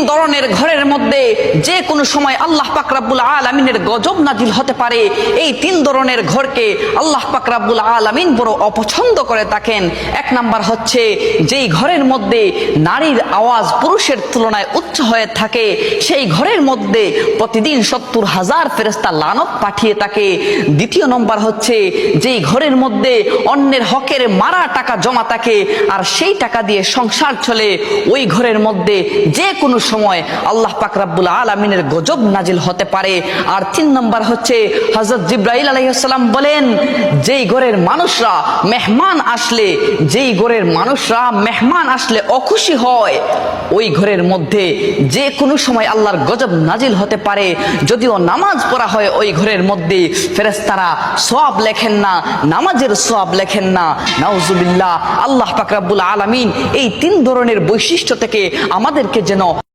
ধরনের ঘরের মধ্যে যে কোনো সময় আল্লাহ পাক রব্বুল আলামিনের গজব নাজিল হতে পারে। এই 3 ধরনের ঘরকে আল্লাহ পাক রব্বুল আলামিন বড় অপছন্দ করে থাকেন। 1 নাম্বার হচ্ছে যেই ঘরের মধ্যে নারীর আওয়াজ পুরুষের তুলনায় উচ্চ হয়ে থাকে, সেই ঘরের মধ্যে প্রতিদিন 70,000 ফেরেশতা লানত পাঠিয়ে থাকে। 2 নম্বর হচ্ছে যেই ঘরের মধ্যে অন্যের হকের মারা টাকা জমা থাকে আর সেই টাকা দিয়ে সংসার চলে, ওই ঘরের মধ্যে যে কোনো সময় আল্লাহ পাক রব্বুল আলামিনের গজব নাজিল হতে পারে। আর 3 নম্বর হচ্ছে হযরত জিবরাইল আলাইহিস সালাম বলেন, যেই ঘরের মানুষরা মেহমান আসলে অখুশি হয়, ওই ঘরের মধ্যে যে কোনো সময় আল্লাহর গজব নাজিল হতে পারে। যদিও নামাজ পড়া হয় ওই ঘরের মধ্যে, ফেরেশতারা সওয়াব লেখেন না, নামাজের সওয়াব লেখেন না। নাউজুবিল্লাহ। আল্লাহ পাক রব্বুল আলামিন এই 3 ধরনের বৈশিষ্ট্য থেকে আমাদেরকে যেন